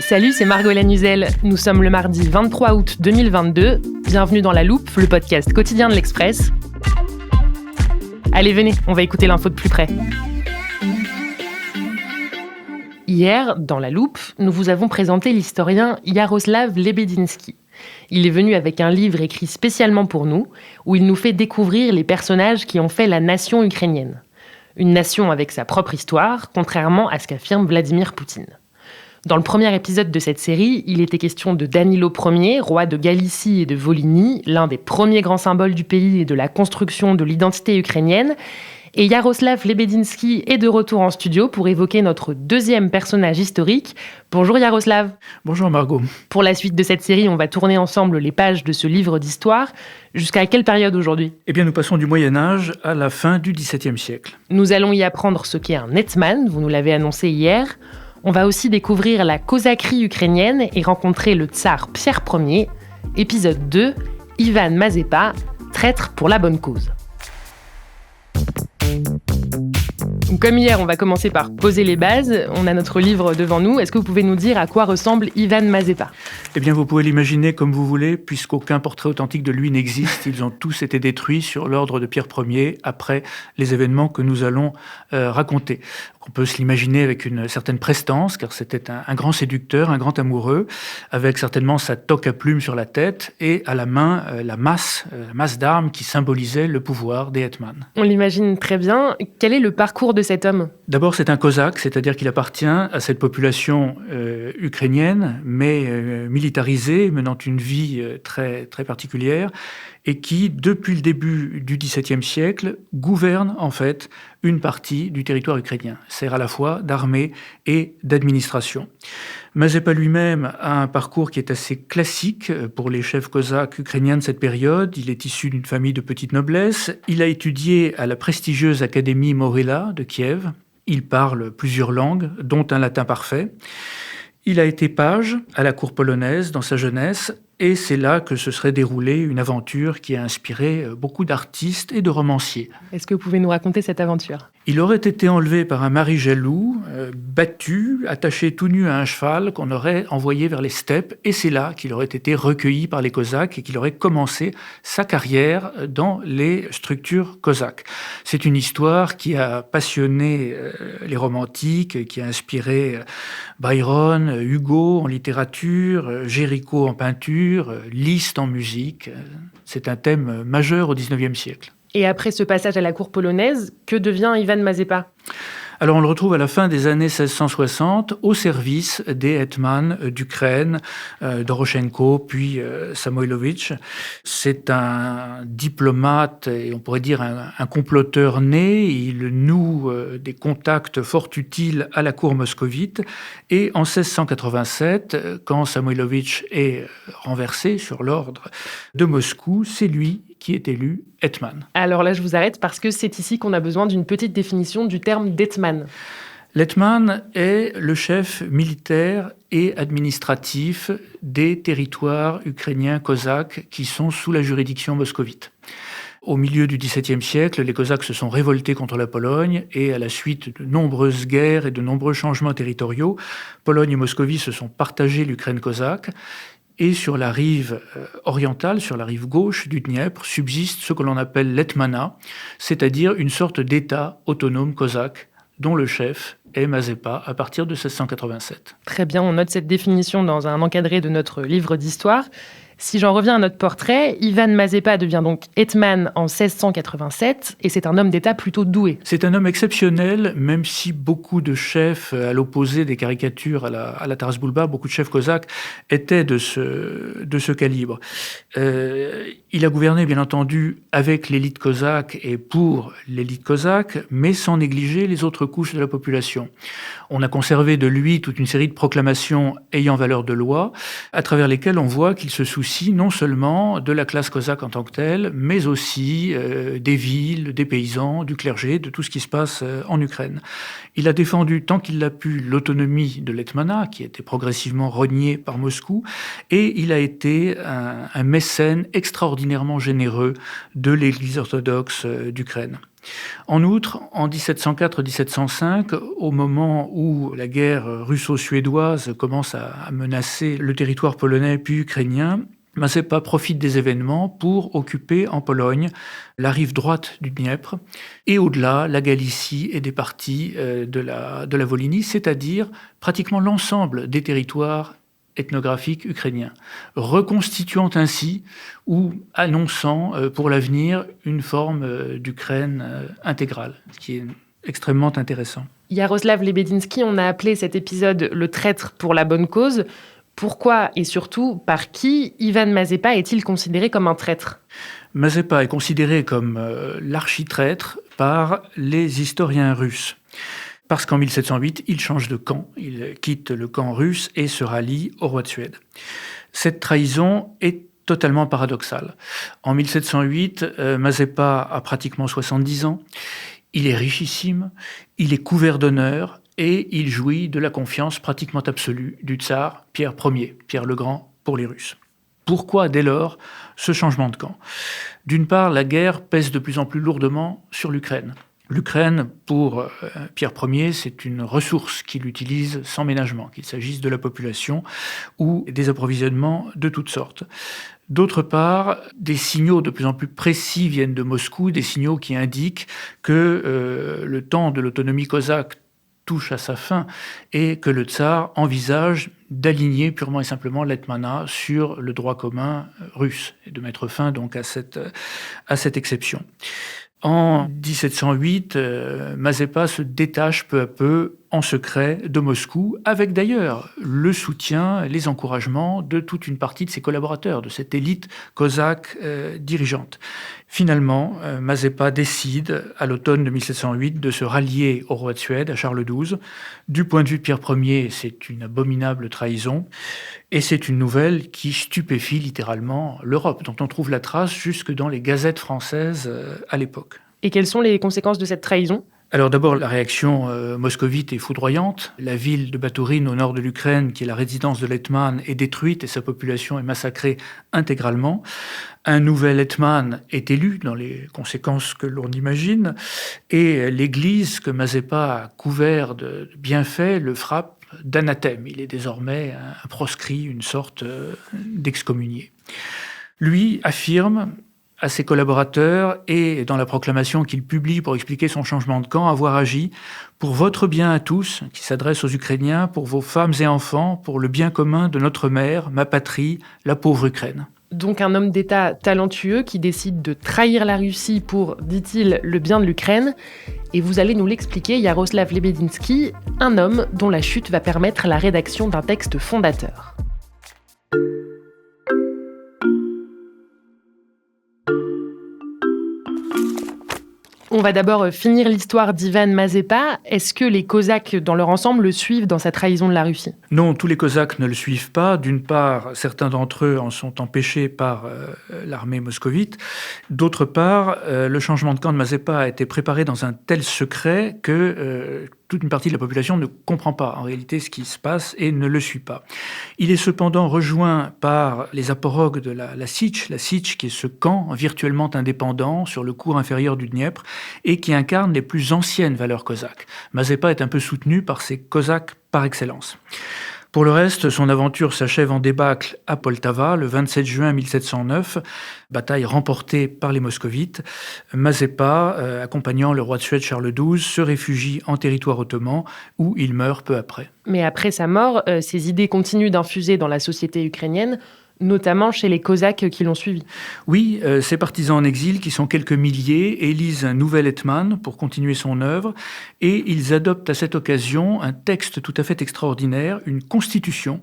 Salut, c'est Margot Lanuzel. Nous sommes le mardi 23 août 2022. Bienvenue dans La Loupe, le podcast quotidien de l'Express. Allez, venez, on va écouter l'info de plus près. Hier, dans La Loupe, nous vous avons présenté l'historien Jaroslav Lebedinsky. Il est venu avec un livre écrit spécialement pour nous, où il nous fait découvrir les personnages qui ont fait la nation ukrainienne. Une nation avec sa propre histoire, contrairement à ce qu'affirme Vladimir Poutine. Dans le premier épisode de cette série, il était question de Danilo Ier, roi de Galicie et de Volhynie, l'un des premiers grands symboles du pays et de la construction de l'identité ukrainienne. Et Jaroslav Lebedinsky est de retour en studio pour évoquer notre deuxième personnage historique. Bonjour Jaroslav. Bonjour Margot. Pour la suite de cette série, on va tourner ensemble les pages de ce livre d'histoire. Jusqu'à quelle période aujourd'hui ? Eh bien, nous passons du Moyen-Âge à la fin du XVIIe siècle. Nous allons y apprendre ce qu'est un hetman, vous nous l'avez annoncé hier. On va aussi découvrir la cosaquerie ukrainienne et rencontrer le tsar Pierre Ier. Épisode 2, Ivan Mazepa, traître pour la bonne cause. Comme hier, on va commencer par poser les bases. On a notre livre devant nous. Est-ce que vous pouvez nous dire à quoi ressemble Ivan Mazepa ? Eh bien, vous pouvez l'imaginer comme vous voulez, puisqu'aucun portrait authentique de lui n'existe. Ils ont tous été détruits sur l'ordre de Pierre Ier après les événements que nous allons raconter. On peut se l'imaginer avec une certaine prestance, car c'était un grand séducteur, un grand amoureux, avec certainement sa toque à plumes sur la tête et à la main la masse d'armes qui symbolisait le pouvoir des hetmans. On l'imagine très bien. Quel est le parcours de cet homme ? D'abord, c'est un cosaque, c'est-à-dire qu'il appartient à cette population ukrainienne, mais militarisée, menant une vie très, très particulière, et qui, depuis le début du XVIIe siècle, gouverne en fait une partie du territoire ukrainien. Sert à la fois d'armée et d'administration. Mazepa lui-même a un parcours qui est assez classique pour les chefs cosaques ukrainiens de cette période. Il est issu d'une famille de petite noblesse. Il a étudié à la prestigieuse Académie Moryla de Kiev. Il parle plusieurs langues, dont un latin parfait. Il a été page à la cour polonaise dans sa jeunesse, et c'est là que se serait déroulée une aventure qui a inspiré beaucoup d'artistes et de romanciers. Est-ce que vous pouvez nous raconter cette aventure ? Il aurait été enlevé par un mari jaloux, battu, attaché tout nu à un cheval qu'on aurait envoyé vers les steppes, et c'est là qu'il aurait été recueilli par les Cosaques et qu'il aurait commencé sa carrière dans les structures cosaques. C'est une histoire qui a passionné les romantiques, qui a inspiré Byron, Hugo en littérature, Géricault en peinture, Liszt en musique. C'est un thème majeur au XIXe siècle. Et après ce passage à la cour polonaise, que devient Ivan Mazepa ? Alors on le retrouve à la fin des années 1660 au service des hetmans d'Ukraine, Doroshenko, puis Samoïlovitch. C'est un diplomate et on pourrait dire un comploteur né. Il noue des contacts fort utiles à la cour moscovite. Et en 1687, quand Samoïlovitch est renversé sur l'ordre de Moscou, c'est lui qui est élu hetman. Alors là, je vous arrête parce que c'est ici qu'on a besoin d'une petite définition du terme d'hetman. L'hetman est le chef militaire et administratif des territoires ukrainiens cosaques qui sont sous la juridiction moscovite. Au milieu du XVIIe siècle, les Cosaques se sont révoltés contre la Pologne et à la suite de nombreuses guerres et de nombreux changements territoriaux, Pologne et Moscovie se sont partagés l'Ukraine cosaque. Et sur la rive orientale, sur la rive gauche du Dniepr, subsiste ce que l'on appelle l'hetmanat, c'est-à-dire une sorte d'État autonome cosaque dont le chef est Mazepa à partir de 1687. Très bien, on note cette définition dans un encadré de notre livre d'histoire. Si j'en reviens à notre portrait, Ivan Mazepa devient donc hetman en 1687 et c'est un homme d'État plutôt doué. C'est un homme exceptionnel, même si beaucoup de chefs, à l'opposé des caricatures à la Taras Bulba, beaucoup de chefs cosaques étaient de ce calibre. Il a gouverné, bien entendu, avec l'élite cosaque et pour l'élite cosaque, mais sans négliger les autres couches de la population. On a conservé de lui toute une série de proclamations ayant valeur de loi, à travers lesquelles on voit qu'il se soucie non seulement de la classe cosaque en tant que telle, mais aussi des villes, des paysans, du clergé, de tout ce qui se passe en Ukraine. Il a défendu tant qu'il l'a pu l'autonomie de l'hetmanat, qui était progressivement reniée par Moscou, et il a été un mécène extraordinairement généreux de l'Église orthodoxe d'Ukraine. En outre, en 1704-1705, au moment où la guerre russo-suédoise commence à menacer le territoire polonais puis ukrainien, Mazepa profite des événements pour occuper en Pologne la rive droite du Dniepr et au-delà la Galicie et des parties de la Volhynie, c'est-à-dire pratiquement l'ensemble des territoires ethnographiques ukrainiens, reconstituant ainsi ou annonçant pour l'avenir une forme d'Ukraine intégrale, ce qui est extrêmement intéressant. Yaroslav Lebedinsky, on a appelé cet épisode « Le traître pour la bonne cause ». Pourquoi et surtout par qui Ivan Mazepa est-il considéré comme un traître ? Mazepa est considéré comme l'architraître par les historiens russes. Parce qu'en 1708, il change de camp, il quitte le camp russe et se rallie au roi de Suède. Cette trahison est totalement paradoxale. En 1708, Mazepa a pratiquement 70 ans, il est richissime, il est couvert d'honneur et il jouit de la confiance pratiquement absolue du tsar Pierre Ier, Pierre le Grand pour les Russes. Pourquoi, dès lors, ce changement de camp ? D'une part, la guerre pèse de plus en plus lourdement sur l'Ukraine. L'Ukraine, pour Pierre Ier, c'est une ressource qu'il utilise sans ménagement, qu'il s'agisse de la population ou des approvisionnements de toutes sortes. D'autre part, des signaux de plus en plus précis viennent de Moscou, des signaux qui indiquent que le temps de l'autonomie cosaque touche à sa fin et que le tsar envisage d'aligner purement et simplement l'hetmanat sur le droit commun russe et de mettre fin donc à cette exception. En 1708, Mazepa se détache peu à peu en secret de Moscou, avec d'ailleurs le soutien, les encouragements de toute une partie de ses collaborateurs, de cette élite cosaque dirigeante. Finalement, Mazepa décide, à l'automne de 1708, de se rallier au roi de Suède, à Charles XII. Du point de vue de Pierre Ier, c'est une abominable trahison, et c'est une nouvelle qui stupéfie littéralement l'Europe, dont on trouve la trace jusque dans les gazettes françaises à l'époque. Et quelles sont les conséquences de cette trahison ? Alors d'abord, la réaction moscovite est foudroyante. La ville de Batourine, au nord de l'Ukraine, qui est la résidence de l'hetman, est détruite et sa population est massacrée intégralement. Un nouvel hetman est élu, dans les conséquences que l'on imagine, et l'église que Mazepa a couvert de bienfaits le frappe d'anathème. Il est désormais un proscrit, une sorte d'excommunié. Lui affirme à ses collaborateurs et dans la proclamation qu'il publie pour expliquer son changement de camp, avoir agi pour votre bien à tous, qui s'adresse aux Ukrainiens, pour vos femmes et enfants, pour le bien commun de notre mère, ma patrie, la pauvre Ukraine. Donc un homme d'État talentueux qui décide de trahir la Russie pour, dit-il, le bien de l'Ukraine. Et vous allez nous l'expliquer, Yaroslav Lebedinsky, un homme dont la chute va permettre la rédaction d'un texte fondateur. On va d'abord finir l'histoire d'Ivan Mazepa. Est-ce que les Cosaques, dans leur ensemble, le suivent dans sa trahison de la Russie ? Non, tous les Cosaques ne le suivent pas. D'une part, certains d'entre eux en sont empêchés par l'armée moscovite. D'autre part, le changement de camp de Mazepa a été préparé dans un tel secret que toute une partie de la population ne comprend pas en réalité ce qui se passe et ne le suit pas. Il est cependant rejoint par les aporogues de la Sich qui est ce camp virtuellement indépendant sur le cours inférieur du Dniepr et qui incarne les plus anciennes valeurs cosaques. Mazepa est un peu soutenu par ces Cosaques par excellence. Pour le reste, son aventure s'achève en débâcle à Poltava, le 27 juin 1709, bataille remportée par les moscovites. Mazepa, accompagnant le roi de Suède Charles XII, se réfugie en territoire ottoman, où il meurt peu après. Mais après sa mort, ses idées continuent d'infuser dans la société ukrainienne, notamment chez les Cosaques qui l'ont suivi. Oui, ces partisans en exil, qui sont quelques milliers, élisent un nouvel hetman pour continuer son œuvre, et ils adoptent à cette occasion un texte tout à fait extraordinaire, une constitution,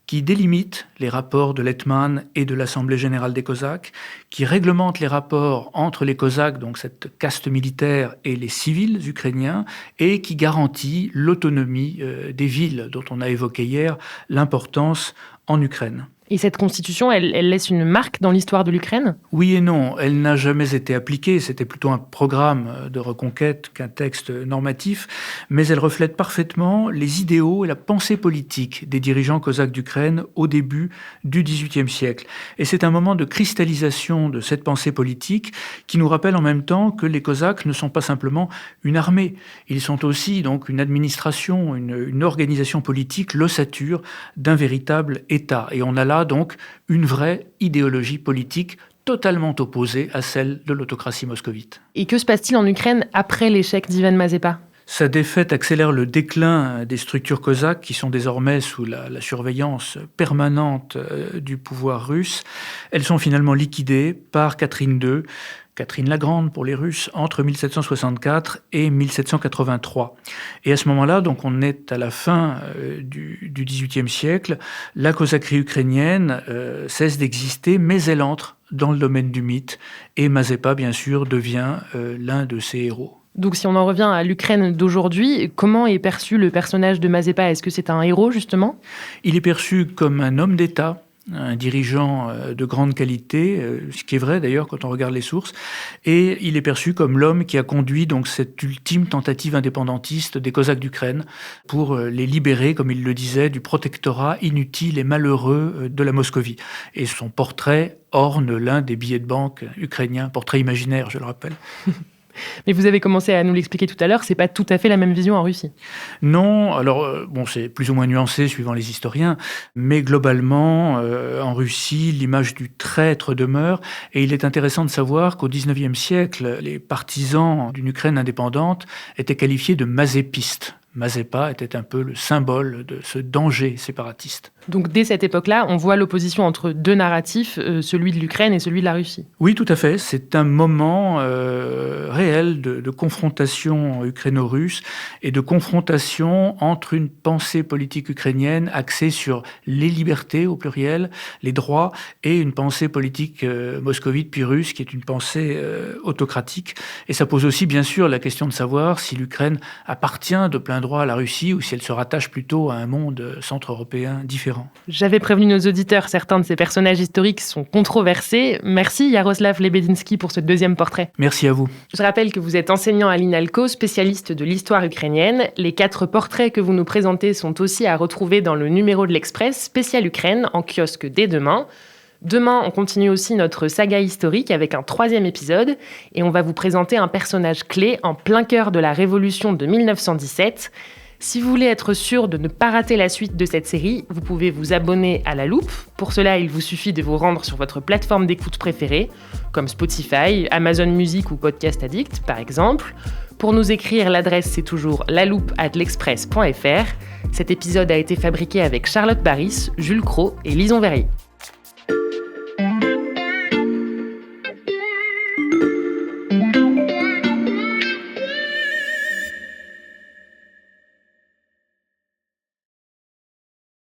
qui délimite les rapports de l'hetman et de l'Assemblée générale des Cosaques, qui réglemente les rapports entre les Cosaques, donc cette caste militaire, et les civils ukrainiens, et qui garantit l'autonomie des villes, dont on a évoqué hier l'importance en Ukraine. Et cette constitution, elle laisse une marque dans l'histoire de l'Ukraine ? Oui et non, elle n'a jamais été appliquée, c'était plutôt un programme de reconquête qu'un texte normatif, mais elle reflète parfaitement les idéaux et la pensée politique des dirigeants cosaques d'Ukraine au début du XVIIIe siècle. Et c'est un moment de cristallisation de cette pensée politique qui nous rappelle en même temps que les Cosaques ne sont pas simplement une armée, ils sont aussi donc une administration, une organisation politique, l'ossature d'un véritable État. Et on a là donc une vraie idéologie politique totalement opposée à celle de l'autocratie moscovite. Et que se passe-t-il en Ukraine après l'échec d'Ivan Mazepa ? Sa défaite accélère le déclin des structures cosaques qui sont désormais sous la surveillance permanente du pouvoir russe. Elles sont finalement liquidées par Catherine II, Catherine la Grande pour les Russes, entre 1764 et 1783. Et à ce moment-là, donc on est à la fin du XVIIIe siècle, la cosaquerie ukrainienne cesse d'exister, mais elle entre dans le domaine du mythe, et Mazepa, bien sûr, devient l'un de ses héros. Donc si on en revient à l'Ukraine d'aujourd'hui, comment est perçu le personnage de Mazepa ? Est-ce que c'est un héros, justement ? Il est perçu comme un homme d'État, un dirigeant de grande qualité, ce qui est vrai d'ailleurs quand on regarde les sources, et il est perçu comme l'homme qui a conduit donc cette ultime tentative indépendantiste des Cosaques d'Ukraine pour les libérer, comme il le disait, du protectorat inutile et malheureux de la Moscovie. Et son portrait orne l'un des billets de banque ukrainiens, portrait imaginaire, je le rappelle. Mais vous avez commencé à nous l'expliquer tout à l'heure, c'est pas tout à fait la même vision en Russie. Non, alors c'est plus ou moins nuancé suivant les historiens, mais globalement, en Russie, l'image du traître demeure, et il est intéressant de savoir qu'au XIXe siècle, les partisans d'une Ukraine indépendante étaient qualifiés de mazépistes. Mazepa était un peu le symbole de ce danger séparatiste. Donc dès cette époque-là, on voit l'opposition entre deux narratifs, celui de l'Ukraine et celui de la Russie. Oui, tout à fait. C'est un moment réel de confrontation ukraino-russe et de confrontation entre une pensée politique ukrainienne axée sur les libertés au pluriel, les droits, et une pensée politique moscovite puis russe qui est une pensée autocratique. Et ça pose aussi bien sûr la question de savoir si l'Ukraine appartient de plein droit à la Russie ou si elle se rattache plutôt à un monde centre-européen différent. J'avais prévenu nos auditeurs, certains de ces personnages historiques sont controversés. Merci Yaroslav Lebedinsky pour ce deuxième portrait. Merci à vous. Je rappelle que vous êtes enseignant à l'INALCO, spécialiste de l'histoire ukrainienne. Les 4 portraits que vous nous présentez sont aussi à retrouver dans le numéro de l'Express spécial Ukraine en kiosque dès demain. Demain, on continue aussi notre saga historique avec un 3e épisode et on va vous présenter un personnage clé en plein cœur de la Révolution de 1917. Si vous voulez être sûr de ne pas rater la suite de cette série, vous pouvez vous abonner à La Loupe. Pour cela, il vous suffit de vous rendre sur votre plateforme d'écoute préférée, comme Spotify, Amazon Music ou Podcast Addict, par exemple. Pour nous écrire, l'adresse c'est toujours laloupe@l'express.fr. Cet épisode a été fabriqué avec Charlotte Baris, Jules Cros et Lison Verrier.